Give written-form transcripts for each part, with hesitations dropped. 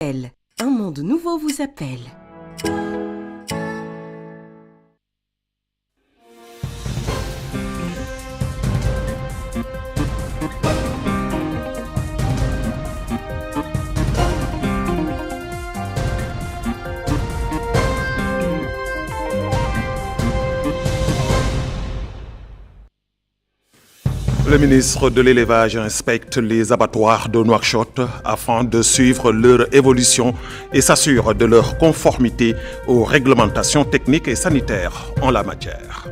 Un monde nouveau vous appelle. Le ministre de l'Élevage inspecte les abattoirs de Nouakchott afin de suivre leur évolution et s'assure de leur conformité aux réglementations techniques et sanitaires en la matière.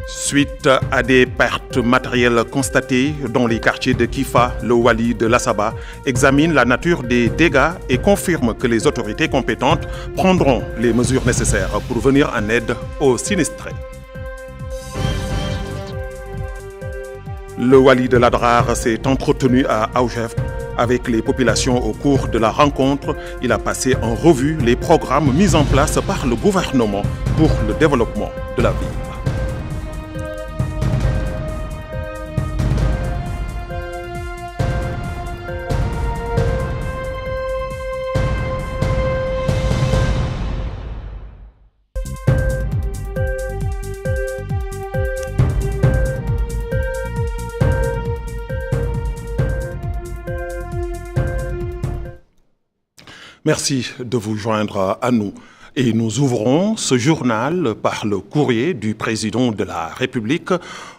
Suite à des pertes matérielles constatées dans les quartiers de Kifa, le Wali de Lassaba examine la nature des dégâts et confirme que les autorités compétentes prendront les mesures nécessaires pour venir en aide aux sinistrés. Le Wali de Ladrar s'est entretenu à Aoujef avec les populations au cours de la rencontre. Il a passé en revue les programmes mis en place par le gouvernement pour le développement de la ville. Merci de vous joindre à nous. Et nous ouvrons ce journal par le courrier du président de la République.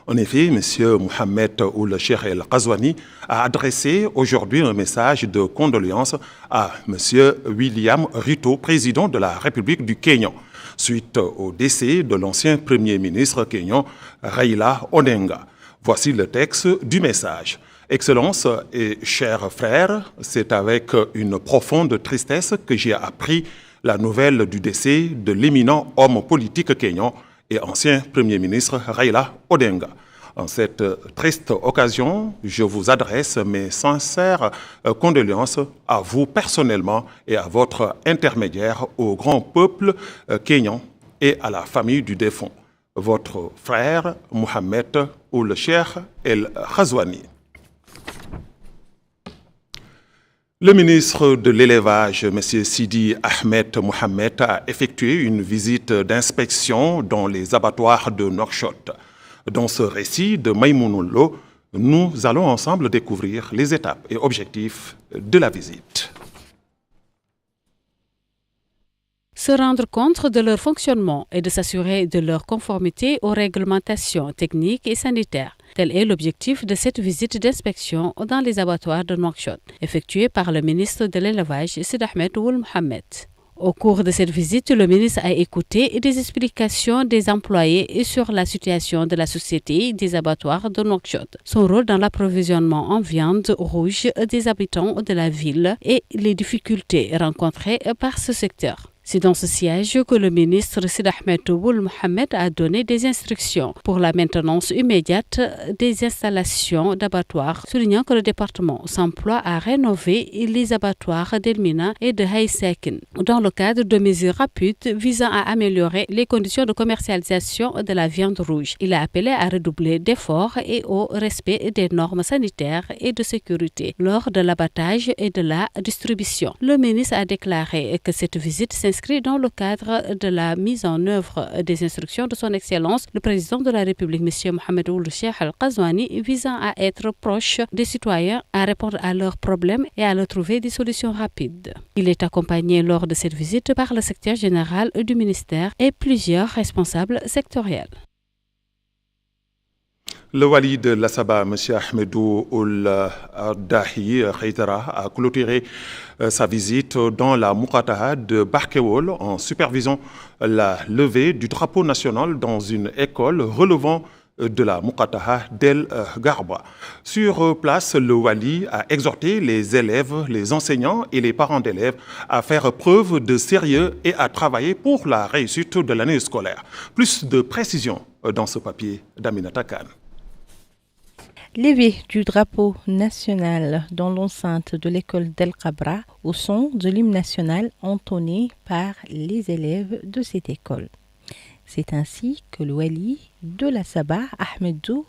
En effet, M. Mohamed Ould Cheikh El Ghazouani a adressé aujourd'hui un message de condoléances à M. William Ruto, président de la République du Kenya, suite au décès de l'ancien Premier ministre kenyan Raila Odinga. Voici le texte du message. Excellences et chers frères, c'est avec une profonde tristesse que j'ai appris la nouvelle du décès de l'éminent homme politique kenyan et ancien Premier ministre Raila Odinga. En cette triste occasion, je vous adresse mes sincères condoléances à vous personnellement et à votre intermédiaire au grand peuple kenyan et à la famille du défunt. Votre frère Mohamed Ould Cheikh El Ghazouani. Le ministre de l'Élevage, M. Sidi Ahmed Mohamed, a effectué une visite d'inspection dans les abattoirs de Nouakchott. Dans ce récit de Maïmounoulo, nous allons ensemble découvrir les étapes et objectifs de la visite. Se rendre compte de leur fonctionnement et de s'assurer de leur conformité aux réglementations techniques et sanitaires. Tel est l'objectif de cette visite d'inspection dans les abattoirs de Nouakchott, effectuée par le ministre de l'Élevage, Sidi Ahmed Ould Mohamed. Au cours de cette visite, le ministre a écouté des explications des employés sur la situation de la société des abattoirs de Nouakchott, son rôle dans l'approvisionnement en viande rouge des habitants de la ville et les difficultés rencontrées par ce secteur. C'est dans ce siège que le ministre Sidi Ahmed Ould Mohamed a donné des instructions pour la maintenance immédiate des installations d'abattoirs, soulignant que le département s'emploie à rénover les abattoirs d'Elmina et de Haïsekin dans le cadre de mesures rapides visant à améliorer les conditions de commercialisation de la viande rouge. Il a appelé à redoubler d'efforts et au respect des normes sanitaires et de sécurité lors de l'abattage et de la distribution. Le ministre a déclaré que cette visite s'inscrit dans le cadre de la mise en œuvre des instructions de son Excellence, le président de la République, M. Mohamed Ould Cheikh El Ghazouani, visant à être proche des citoyens, à répondre à leurs problèmes et à leur trouver des solutions rapides. Il est accompagné lors de cette visite par le secrétaire général du ministère et plusieurs responsables sectoriels. Le Wali de Lassaba, M. Ahmedou Ould Dahi Khaytara, a clôturé sa visite dans la Moukataha de Barkewol en supervisant la levée du drapeau national dans une école relevant de la Moukataha d'El Garba. Sur place, le Wali a exhorté les élèves, les enseignants et les parents d'élèves à faire preuve de sérieux et à travailler pour la réussite de l'année scolaire. Plus de précisions dans ce papier d'Aminata Khan. Levée du drapeau national dans l'enceinte de l'école d'El Kabra au son de l'hymne national entonné par les élèves de cette école. C'est ainsi que le Wali de Lassaba, Ahmedou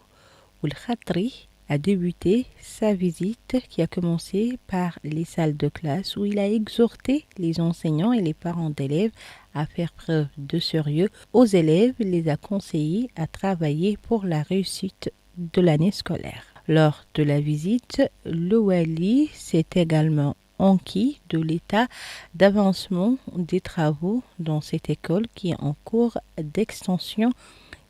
Ould Khatri, a débuté sa visite qui a commencé par les salles de classe où il a exhorté les enseignants et les parents d'élèves à faire preuve de sérieux. Aux élèves, les a conseillés à travailler pour la réussite de l'année scolaire. Lors de la visite, le Wali s'est également enquis de l'état d'avancement des travaux dans cette école qui est en cours d'extension.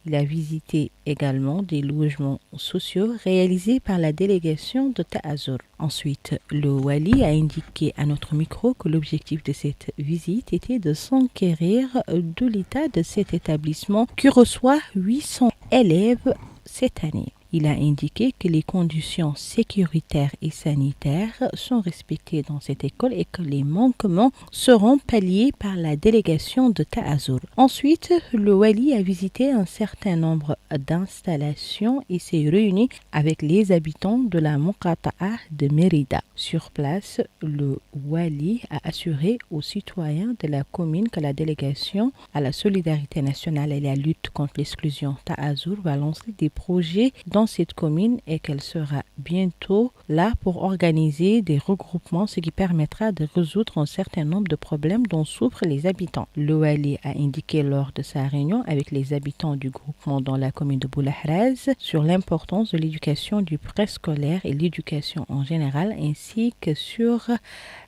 Il a visité également des logements sociaux réalisés par la délégation de Ta'azour. Ensuite, le Wali a indiqué à notre micro que l'objectif de cette visite était de s'enquérir de l'état de cet établissement qui reçoit 800 élèves cette année. Il a indiqué que les conditions sécuritaires et sanitaires sont respectées dans cette école et que les manquements seront palliés par la délégation de Ta'azour. Ensuite, le Wali a visité un certain nombre d'installations et s'est réuni avec les habitants de la Muqata'a de Mérida. Sur place, le Wali a assuré aux citoyens de la commune que la délégation à la solidarité nationale et la lutte contre l'exclusion Ta'azour va lancer des projets dans cette commune et qu'elle sera bientôt là pour organiser des regroupements, ce qui permettra de résoudre un certain nombre de problèmes dont souffrent les habitants. Le Wali a indiqué lors de sa réunion avec les habitants du groupement dans la commune de Boulahraz sur l'importance de l'éducation du préscolaire et l'éducation en général, ainsi que sur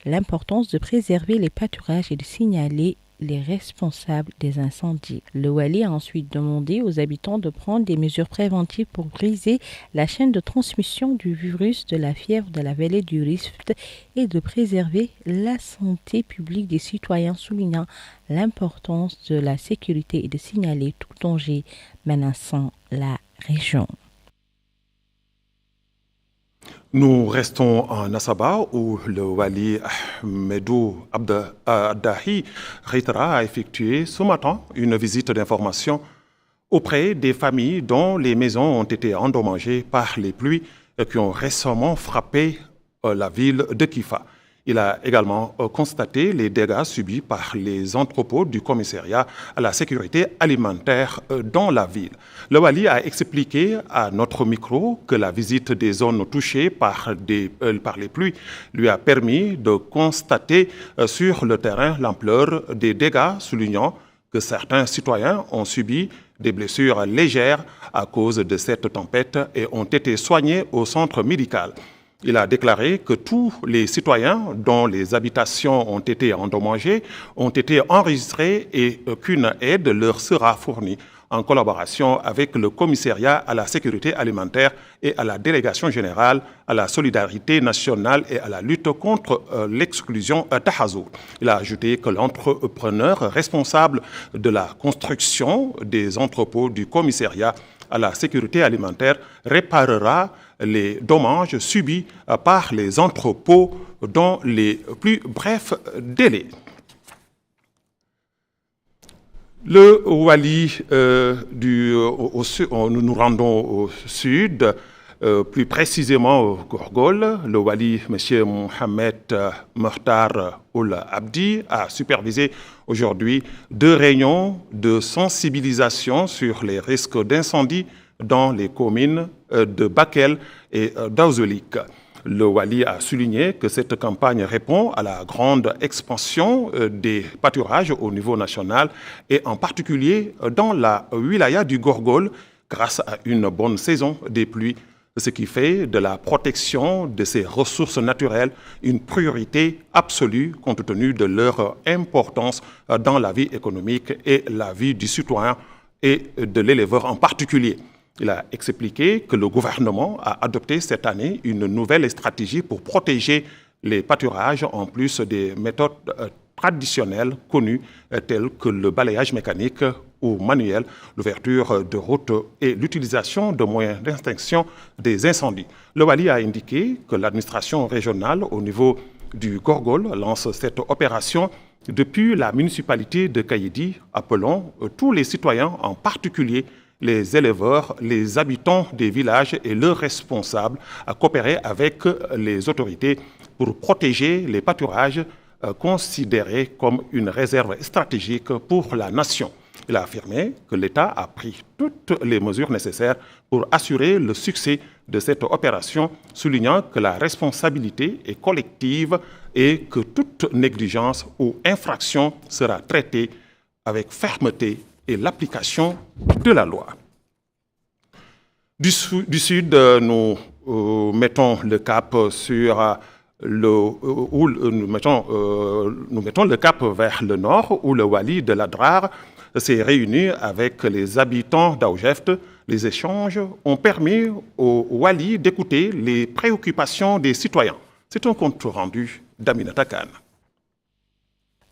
l'importance de préserver les pâturages et de signaler les responsables des incendies. Le Wali a ensuite demandé aux habitants de prendre des mesures préventives pour briser la chaîne de transmission du virus de la fièvre de la vallée du Rift et de préserver la santé publique des citoyens, soulignant l'importance de la sécurité et de signaler tout danger menaçant la région. Nous restons en Assaba où le Wali Ahmedou Abdahi Reitara a effectué ce matin une visite d'information auprès des familles dont les maisons ont été endommagées par les pluies qui ont récemment frappé la ville de Kifa. Il a également constaté les dégâts subis par les entrepôts du commissariat à la sécurité alimentaire dans la ville. Le Wali a expliqué à notre micro que la visite des zones touchées par les pluies lui a permis de constater sur le terrain l'ampleur des dégâts, soulignant que certains citoyens ont subi des blessures légères à cause de cette tempête et ont été soignés au centre médical. Il a déclaré que tous les citoyens dont les habitations ont été endommagées ont été enregistrés et qu'une aide leur sera fournie en collaboration avec le commissariat à la sécurité alimentaire et à la délégation générale à la solidarité nationale et à la lutte contre l'exclusion Ta'azour. Il a ajouté que l'entrepreneur responsable de la construction des entrepôts du commissariat à la sécurité alimentaire réparera les dommages subis par les entrepôts dans les plus brefs délais. Le Wali nous nous rendons au sud, plus précisément au Gorgol. Le Wali, M. Mohamed Mokhtar Ould Abdi, a supervisé aujourd'hui 2 réunions de sensibilisation sur les risques d'incendie dans les communes de Bakel et d'Aouzelik. Le Wali a souligné que cette campagne répond à la grande expansion des pâturages au niveau national et en particulier dans la wilaya du Gorgol grâce à une bonne saison des pluies, ce qui fait de la protection de ces ressources naturelles une priorité absolue compte tenu de leur importance dans la vie économique et la vie du citoyen et de l'éleveur en particulier. Il a expliqué que le gouvernement a adopté cette année une nouvelle stratégie pour protéger les pâturages en plus des méthodes traditionnelles connues telles que le balayage mécanique ou manuel, l'ouverture de routes et l'utilisation de moyens d'extinction des incendies. Le Wali a indiqué que l'administration régionale au niveau du Gorgol lance cette opération depuis la municipalité de Kayidi, appelant tous les citoyens, en particulier les éleveurs, les habitants des villages et leurs responsables à coopérer avec les autorités pour protéger les pâturages considérés comme une réserve stratégique pour la nation. Il a affirmé que l'État a pris toutes les mesures nécessaires pour assurer le succès de cette opération, soulignant que la responsabilité est collective et que toute négligence ou infraction sera traitée avec fermeté et l'application de la loi. Du sud, nous mettons le cap sur nous mettons le cap vers le nord, où le wali de l'Adrar s'est réuni avec les habitants d'Aoujeft. Les échanges ont permis au wali d'écouter les préoccupations des citoyens. C'est un compte rendu d'Aminata Khan.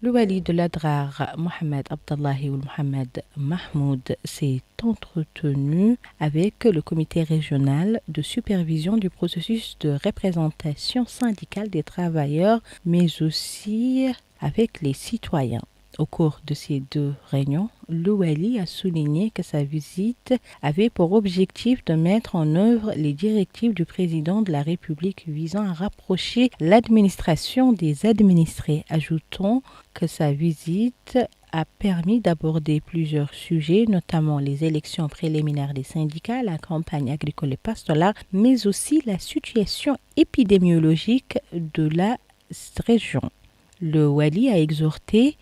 Le wali de l'Adrar, Mohamed Abdallahi ou Mohamed Mahmoud, s'est entretenu avec le comité régional de supervision du processus de représentation syndicale des travailleurs, mais aussi avec les citoyens. Au cours de ces deux réunions, le wali a souligné que sa visite avait pour objectif de mettre en œuvre les directives du président de la République visant à rapprocher l'administration des administrés. Ajoutons que sa visite a permis d'aborder plusieurs sujets, notamment les élections préliminaires des syndicats, la campagne agricole et pastorale, mais aussi la situation épidémiologique de la région. Le wali a exhorté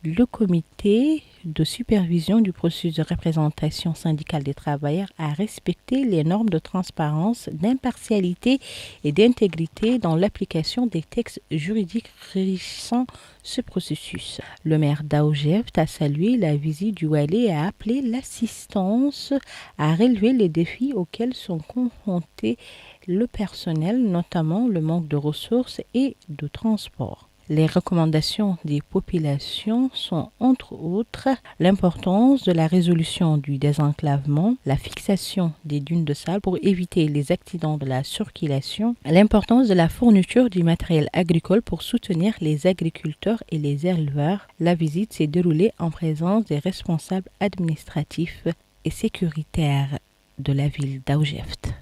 le comité de supervision du processus de représentation syndicale des travailleurs à respecter les normes de transparence, d'impartialité et d'intégrité dans l'application des textes juridiques régissant ce processus. Le maire d'Aoujeft a salué la visite du wali et a appelé l'assistance à relever les défis auxquels sont confrontés le personnel, notamment le manque de ressources et de transport. Les recommandations des populations sont entre autres l'importance de la résolution du désenclavement, la fixation des dunes de sable pour éviter les accidents de la circulation, l'importance de la fourniture du matériel agricole pour soutenir les agriculteurs et les éleveurs. La visite s'est déroulée en présence des responsables administratifs et sécuritaires de la ville d'Aoujeft.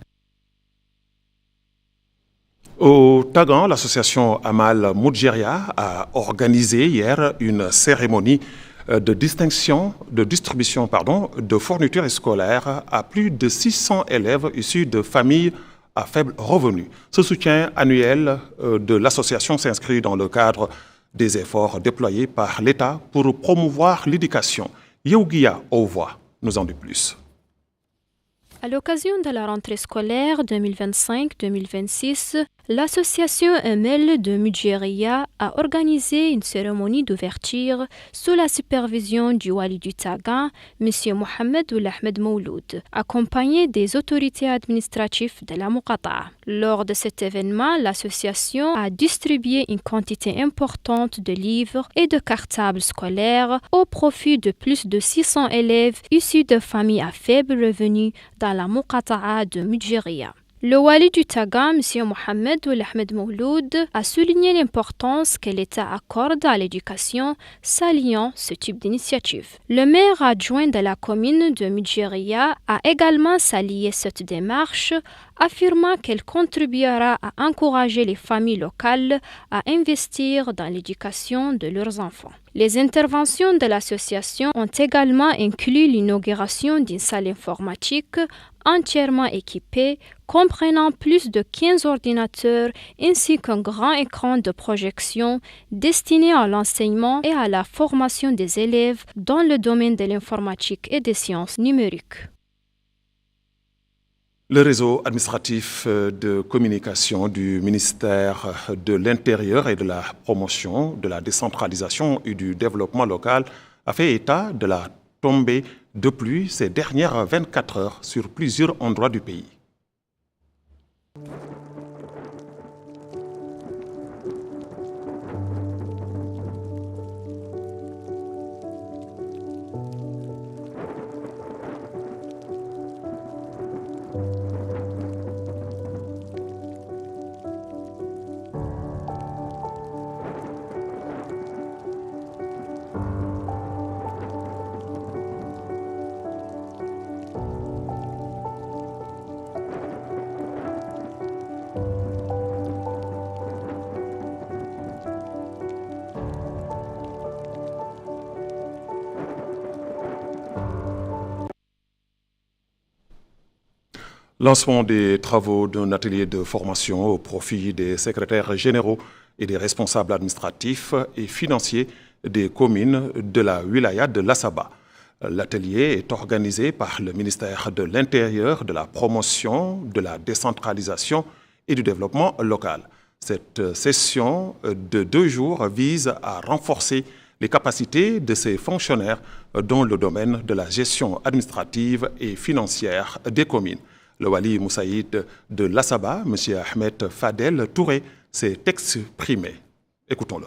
Au Tagan, l'association Amal Moudjeria a organisé hier une cérémonie de distribution de fournitures scolaires à plus de 600 élèves issus de familles à faible revenu. Ce soutien annuel de l'association s'inscrit dans le cadre des efforts déployés par l'État pour promouvoir l'éducation. Yeouguia Ouvoa nous en dit plus. À l'occasion de la rentrée scolaire 2025-2026, l'association Amel de Moudjeria a organisé une cérémonie d'ouverture sous la supervision du wali du Tagan, M. Mohamed Ahmed Mouloud, accompagné des autorités administratives de la Muqata'a. Lors de cet événement, l'association a distribué une quantité importante de livres et de cartables scolaires au profit de plus de 600 élèves issus de familles à faible revenu dans la Muqata'a de Moudjeria. Le wali du Tagan, M. Mohamed Ahmed Mouloud, a souligné l'importance que l'État accorde à l'éducation, saluant ce type d'initiative. Le maire adjoint de la commune de Moudjeria a également salué cette démarche, affirmant qu'elle contribuera à encourager les familles locales à investir dans l'éducation de leurs enfants. Les interventions de l'association ont également inclus l'inauguration d'une salle informatique entièrement équipée, comprenant plus de 15 ordinateurs ainsi qu'un grand écran de projection destiné à l'enseignement et à la formation des élèves dans le domaine de l'informatique et des sciences numériques. Le réseau administratif de communication du ministère de l'Intérieur et de la promotion, de la décentralisation et du développement local a fait état de la tombée de pluie ces dernières 24 heures sur plusieurs endroits du pays. Lancement des travaux d'un atelier de formation au profit des secrétaires généraux et des responsables administratifs et financiers des communes de la wilaya de Lassaba. L'atelier est organisé par le ministère de l'Intérieur, de la Promotion, de la Décentralisation et du Développement local. Cette session de 2 jours vise à renforcer les capacités de ces fonctionnaires dans le domaine de la gestion administrative et financière des communes. Le Wali Moussaïd de Lassaba, M. Ahmed Fadel Touré, s'est exprimé. Écoutons-le.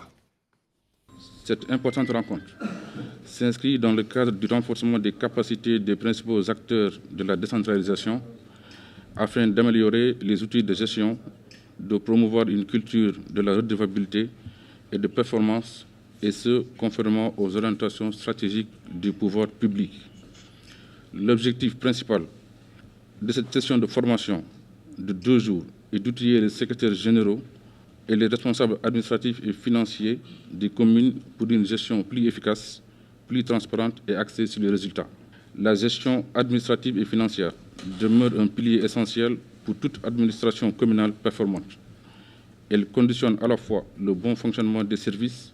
Cette importante rencontre s'inscrit dans le cadre du renforcement des capacités des principaux acteurs de la décentralisation afin d'améliorer les outils de gestion, de promouvoir une culture de la redevabilité et de performance, et ce, conformément aux orientations stratégiques du pouvoir public. L'objectif principal de cette session de formation de 2 jours est d'outiller les secrétaires généraux et les responsables administratifs et financiers des communes pour une gestion plus efficace, plus transparente et axée sur les résultats. La gestion administrative et financière demeure un pilier essentiel pour toute administration communale performante. Elle conditionne à la fois le bon fonctionnement des services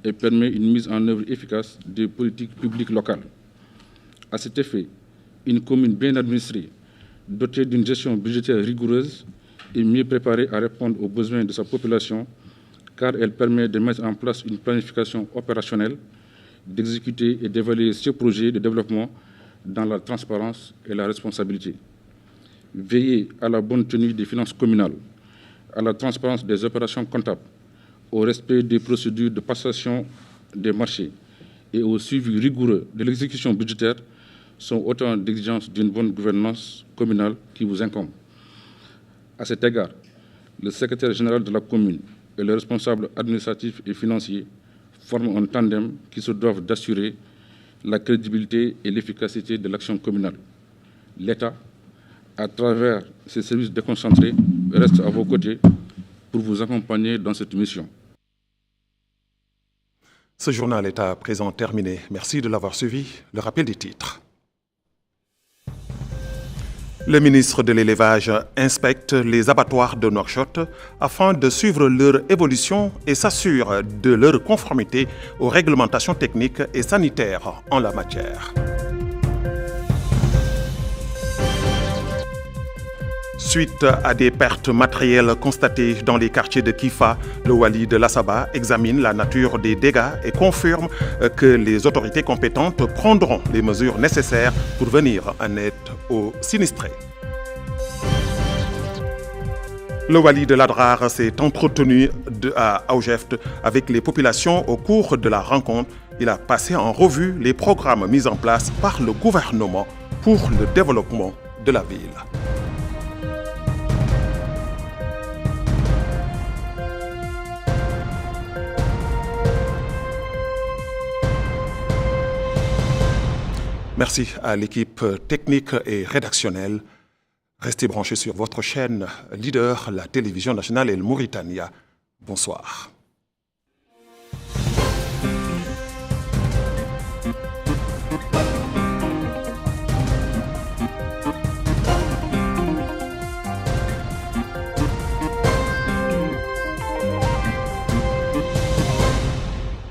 et permet une mise en œuvre efficace des politiques publiques locales. À cet effet, une commune bien administrée, dotée d'une gestion budgétaire rigoureuse, est mieux préparée à répondre aux besoins de sa population, car elle permet de mettre en place une planification opérationnelle, d'exécuter et d'évaluer ce projet de développement dans la transparence et la responsabilité. Veiller à la bonne tenue des finances communales, à la transparence des opérations comptables, au respect des procédures de passation des marchés et au suivi rigoureux de l'exécution budgétaire sont autant d'exigences d'une bonne gouvernance communale qui vous incombent. À cet égard, le secrétaire général de la commune et le responsable administratif et financier forment un tandem qui se doivent d'assurer la crédibilité et l'efficacité de l'action communale. L'État, à travers ses services déconcentrés, reste à vos côtés pour vous accompagner dans cette mission. Ce journal est à présent terminé. Merci de l'avoir suivi. Le rappel des titres. Le ministre de l'Élevage inspecte les abattoirs de Nouakchott afin de suivre leur évolution et s'assure de leur conformité aux réglementations techniques et sanitaires en la matière. Suite à des pertes matérielles constatées dans les quartiers de Kifa, le Wali de Lassaba examine la nature des dégâts et confirme que les autorités compétentes prendront les mesures nécessaires pour venir en aide aux sinistrés. Le Wali de l'Adrar s'est entretenu à Aoujeft avec les populations au cours de la rencontre. Il a passé en revue les programmes mis en place par le gouvernement pour le développement de la ville. Merci à l'équipe technique et rédactionnelle. Restez branchés sur votre chaîne leader, la télévision nationale El Mauritania. Bonsoir.